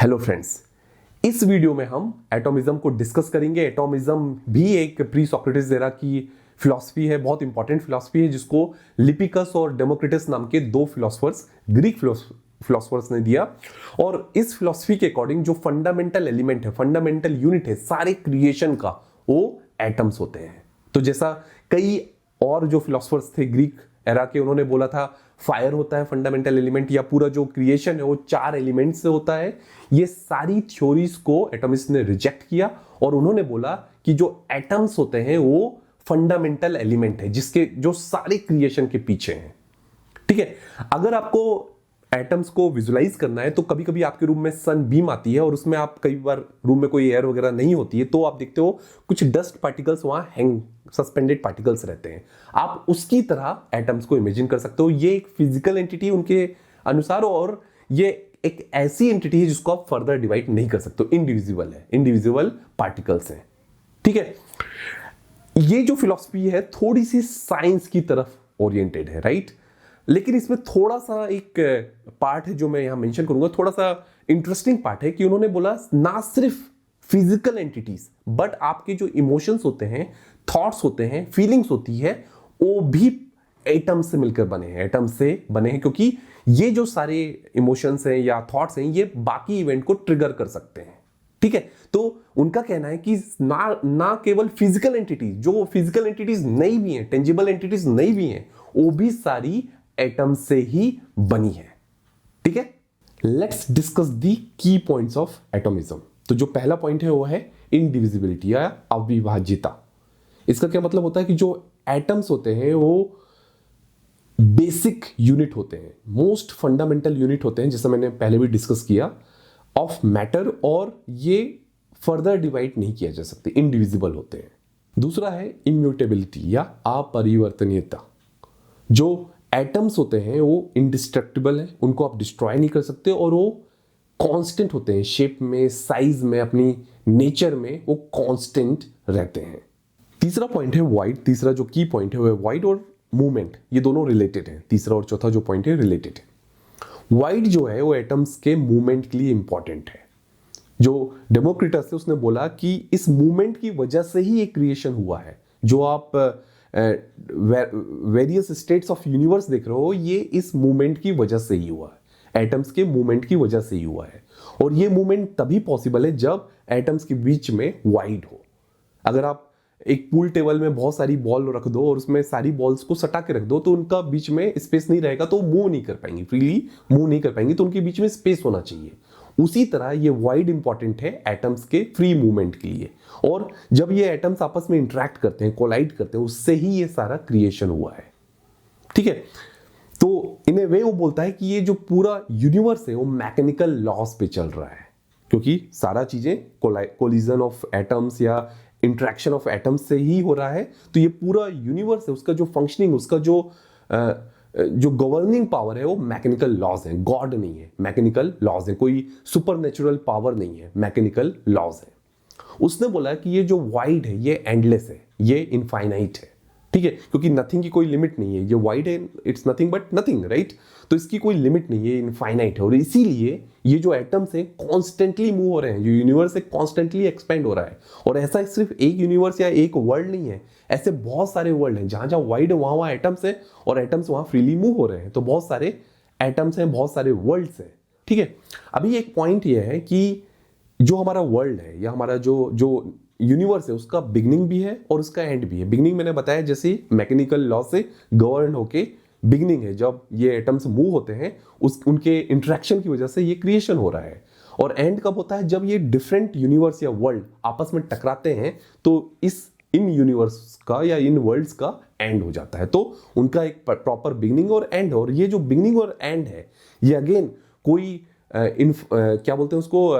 Hello friends, इस video में हम एटॉमिज्म को डिस्कस करेंगे। एटॉमिज्म भी एक प्री सोक्रेटिस एरा की फिलॉसफी है, बहुत इंपॉर्टेंट फिलॉसफी है, जिसको लिपिकस और डेमोक्रिटस नाम के दो फिलोसफर्स, ग्रीक फिलोसफर्स ने दिया। और इस फिलॉसफी के अकॉर्डिंग जो फंडामेंटल एलिमेंट है, फंडामेंटल यूनिट है सारे क्रिएशन का, वो एटम्स होते हैं। तो जैसा कई और जो फिलोसफर्स थे ग्रीक एरा के, उन्होंने बोला था फायर होता है फंडामेंटल एलिमेंट, या पूरा जो क्रिएशन है वो 4 एलिमेंट से होता है। ये सारी थ्योरीज को एटॉमिस्ट ने रिजेक्ट किया और उन्होंने बोला कि जो एटम्स होते हैं वो फंडामेंटल एलिमेंट है, जिसके जो सारे क्रिएशन के पीछे हैं। ठीक है, अगर आपको एटम्स को विजुलाइज करना है तो कभी कभी आपके रूम में सन बीम आती है और उसमें आप कई बार रूम में कोई एयर वगैरह नहीं होती है, तो आप देखते हो कुछ डस्ट पार्टिकल्स वहां हैंग, सस्पेंडेड पार्टिकल्स रहते हैं। आप उसकी तरह एटम्स को इमेजिन कर सकते हो। ये एक फिजिकल एंटिटी उनके अनुसार, और ये एक ऐसी एंटिटी है जिसको आप फर्दर डिवाइड नहीं कर सकते, इनडिविजिबल है, इनडिविजिबल पार्टिकल्स हैं। ठीक है, ये जो फिलॉसफी है थोड़ी सी साइंस की तरफ ओरिएंटेड है, राइट। लेकिन इसमें थोड़ा सा एक पार्ट है जो मैं यहां मेंशन करूंगा, थोड़ा सा इंटरेस्टिंग पार्ट है कि उन्होंने बोला ना सिर्फ फिजिकल एंटिटीज बट आपके जो इमोशंस होते हैं, थॉट्स होते हैं, फीलिंग्स होती है, वो भी एटम से मिलकर बने हैं, एटम से बने हैं, क्योंकि ये जो सारे इमोशंस हैं या थॉट्स हैं ये बाकी इवेंट को ट्रिगर कर सकते हैं। ठीक है, तो उनका कहना है कि ना केवल फिजिकल एंटिटीज, जो फिजिकल एंटिटीज नहीं भी हैं, टेंजिबल एंटिटीज नहीं भी हैं, वो भी सारी एटम से ही बनी है। ठीक है, लेट्स डिस्कस दी की पॉइंट्स ऑफ एटॉमिज्म। तो जो पहला पॉइंट है वो है इनडिविजिबिलिटी या अविभाज्यता। इसका क्या मतलब होता है कि जो एटम्स होते हैं वो बेसिक यूनिट होते हैं, मोस्ट फंडामेंटल यूनिट होते हैं, जैसा मैंने पहले भी डिस्कस किया, ऑफ मैटर, और ये फर्दर डिवाइड नहीं किया जा सकते, इनडिविजिबल होते हैं। दूसरा है इम्यूटेबिलिटी या अपरिवर्तनीयता। जो एटम्स होते हैं वो इंडिस्ट्रक्टिबल है, उनको आप डिस्ट्रॉय नहीं कर सकते, और वो कांस्टेंट होते हैं, शेप में, साइज में, अपनी नेचर में वो कांस्टेंट रहते हैं। तीसरा पॉइंट है वाइड। तीसरा जो की पॉइंट है वो है वाइड और मूवमेंट, ये दोनों रिलेटेड हैं। तीसरा और चौथा जो पॉइंट है रिलेटेड है। वाइड जो है वो एटम्स के मूवमेंट के लिए इंपॉर्टेंट है। जो डेमोक्रिटस है उसने बोला कि इस मूवमेंट की वजह से ही एक क्रिएशन हुआ है। जो आप वेरियस स्टेट्स ऑफ यूनिवर्स देख रहे हो, ये इस मूवमेंट की वजह से ही हुआ है, एटम्स के मूवमेंट की वजह से ही हुआ है। और ये मूवमेंट तभी पॉसिबल है जब एटम्स के बीच में वाइड हो। अगर आप एक पूल टेबल में बहुत सारी बॉल रख दो और उसमें सारी बॉल्स को सटा के रख दो, तो उनका बीच में स्पेस नहीं रहेगा, तो मूव नहीं कर पाएंगी, फ्रीली मूव नहीं कर पाएंगी, तो उनके बीच में स्पेस होना चाहिए। उसी तरह ये वाइड इंपॉर्टेंट है एटम्स के फ्री मूवमेंट के लिए। और जब ये एटम्स आपस में इंटरेक्ट करते हैं, कोलाइड करते हैं, उससे ही ये सारा क्रिएशन हुआ है। ठीक है, तो इन ए वे वो बोलता है कि ये जो पूरा यूनिवर्स है वो मैकेनिकल लॉस पे चल रहा है, क्योंकि सारा चीजें कोलिजन ऑफ एटम्स या इंटरेक्शन ऑफ एटम्स से ही हो रहा है। तो ये पूरा यूनिवर्स है, उसका जो फंक्शनिंग, उसका जो गवर्निंग पावर है वो मैकेनिकल लॉज है, गॉड नहीं है, मैकेनिकल लॉज है, कोई सुपर नेचुरल पावर नहीं है, मैकेनिकल लॉज है। उसने बोला कि ये जो वाइड है ये एंडलेस है, ये इनफाइनाइट है। ठीक है, क्योंकि नथिंग की कोई लिमिट नहीं है, ये वाइड है, it's nothing but nothing, right. तो इसकी कोई लिमिट नहीं है, इनफाइनाइट है, और इसीलिए ये जो एटम्स है कॉन्स्टेंटली मूव हो रहे हैं, जो यूनिवर्स है कॉन्स्टेंटली एक्सपेंड हो रहा है। और ऐसा सिर्फ एक यूनिवर्स या एक वर्ल्ड नहीं है, ऐसे बहुत सारे वर्ल्ड हैं, जहां जहां वाइड है वहां एटम्स है, और एटम्स वहां फ्रीली मूव हो रहे हैं। तो बहुत सारे एटम्स हैं, बहुत सारे वर्ल्ड्स हैं। ठीक है, अभी एक पॉइंट ये है कि जो हमारा वर्ल्ड है या हमारा जो यूनिवर्स है, उसका बिगनिंग भी है और उसका एंड भी है। बिगनिंग मैंने बताया जैसे मैकेनिकल लॉ से गवर्न होके बिगनिंग है, जब ये एटम्स मूव होते हैं उनके इंटरेक्शन की वजह से ये क्रिएशन हो रहा है। और एंड कब होता है? जब ये डिफरेंट यूनिवर्स या वर्ल्ड आपस में टकराते हैं, तो इन यूनिवर्स का या इन वर्ल्ड्स का एंड हो जाता है। तो उनका एक प्रॉपर बिगनिंग और एंड है। और ये जो बिगनिंग और एंड है, ये अगेन कोई क्या बोलते हैं उसको,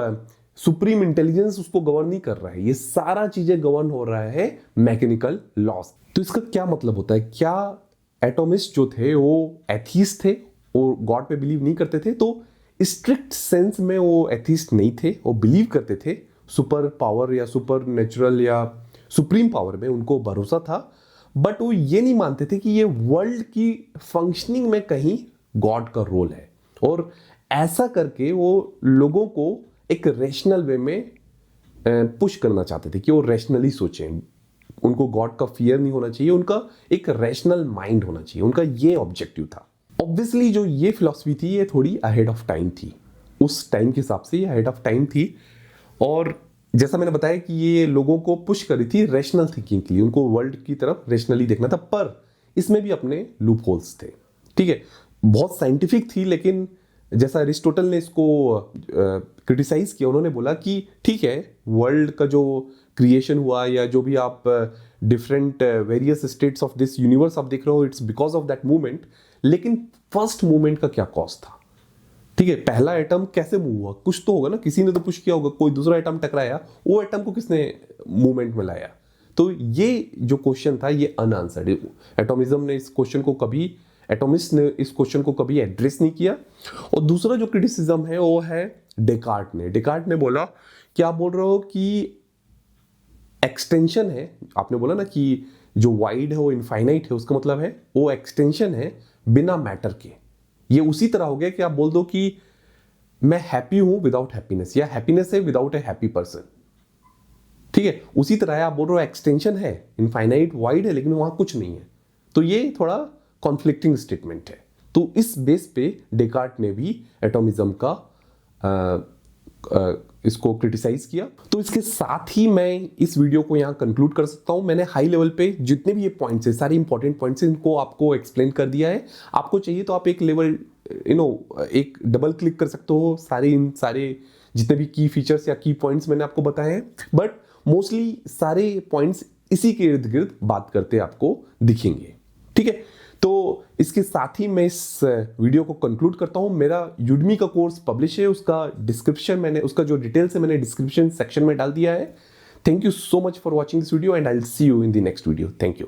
सुप्रीम इंटेलिजेंस उसको गवर्न नहीं कर रहा है, ये सारा चीजें गवर्न हो रहा है मैकेनिकल लॉस। तो इसका क्या मतलब होता है? क्या एटॉमिस्ट जो थे वो एथीस्ट थे, वो गॉड पे बिलीव नहीं करते थे? तो स्ट्रिक्ट सेंस में वो एथीस्ट नहीं थे, वो बिलीव करते थे सुपर पावर या सुपर नेचुरल या सुप्रीम पावर में, उनको भरोसा था। बट वो ये नहीं मानते थे कि ये वर्ल्ड की फंक्शनिंग में कहीं गॉड का रोल है। और ऐसा करके वो लोगों को एक रैशनल वे में पुश करना चाहते थे कि वो रैशनली सोचें, उनको गॉड का फियर नहीं होना चाहिए, उनका एक रैशनल माइंड होना चाहिए, उनका ये ऑब्जेक्टिव था। ऑब्वियसली जो ये फिलॉसफी थी ये थोड़ी अहेड ऑफ टाइम थी, उस टाइम के हिसाब से ये अहेड ऑफ टाइम थी। और जैसा मैंने बताया कि ये लोगों को पुश करी थी रैशनल थिंकिंग के लिए, उनको वर्ल्ड की तरफ रैशनली देखना था, पर इसमें भी अपने लूप होल्स थे। ठीक है, बहुत साइंटिफिक थी, लेकिन जैसा अरिस्टोटल ने इसको क्रिटिसाइज किया, उन्होंने बोला कि ठीक है, वर्ल्ड का जो क्रिएशन हुआ या जो भी आप different various states of this universe आप देख रहे हो, it's because of that movement, लेकिन फर्स्ट मूवमेंट का क्या कॉज था? ठीक है, पहला एटम कैसे मूव हुआ? कुछ तो होगा ना, किसी ने तो पुश किया होगा, कोई दूसरा एटम टकराया, वो एटम को किसने मूवमेंट में लाया? तो ये जो क्वेश्चन था ये अनआंसर्ड, एटॉमिज्म ने इस क्वेश्चन को कभी, एटॉमिस्ट ने इस क्वेश्चन को कभी एड्रेस नहीं किया। और दूसरा जो क्रिटिसिज्म है वो है डेकार्ट ने। डेकार्ट ने बोला कि आप बोल रहे हो कि एक्सटेंशन है, आपने बोला ना कि जो वाइड है वो इनफाइनाइट है, उसका मतलब है वो एक्सटेंशन है बिना मैटर के। ये उसी तरह हो गया कि आप बोल दो कि मैं हैप्पी हूं विदाउट हैप्पीनेस, या हैप्पीनेस है विदाउट ए हैप्पी पर्सन। ठीक है, उसी तरह आप बोल रहे हो एक्सटेंशन है, इनफाइनाइट वाइड है, लेकिन वहां कुछ नहीं है। तो ये थोड़ा कॉन्फ्लिक्टिंग स्टेटमेंट है। तो इस बेस पे डेकार्ट ने भी एटॉमिज्म का इसको क्रिटिसाइज किया। तो इसके साथ ही मैं इस वीडियो को यहाँ कंक्लूड कर सकता हूँ। मैंने हाई लेवल पे जितने भी ये पॉइंट्स है, सारे इंपॉर्टेंट पॉइंट्स हैं, इनको आपको एक्सप्लेन कर दिया है। आपको चाहिए तो आप एक लेवल एक डबल क्लिक कर सकते हो, सारे जितने भी की फीचर्स या की पॉइंट्स मैंने आपको बताए हैं, बट मोस्टली सारे पॉइंट्स इसी के इर्द गिर्द बात करते आपको दिखेंगे। ठीक है, तो इसके साथ ही मैं इस वीडियो को कंक्लूड करता हूं। मेरा यूडमी का कोर्स पब्लिश है, उसका डिस्क्रिप्शन मैंने, उसका जो डिटेल्स है मैंने डिस्क्रिप्शन सेक्शन में डाल दिया है। Thank you so much for watching this video and I will see you in the next video. Thank you.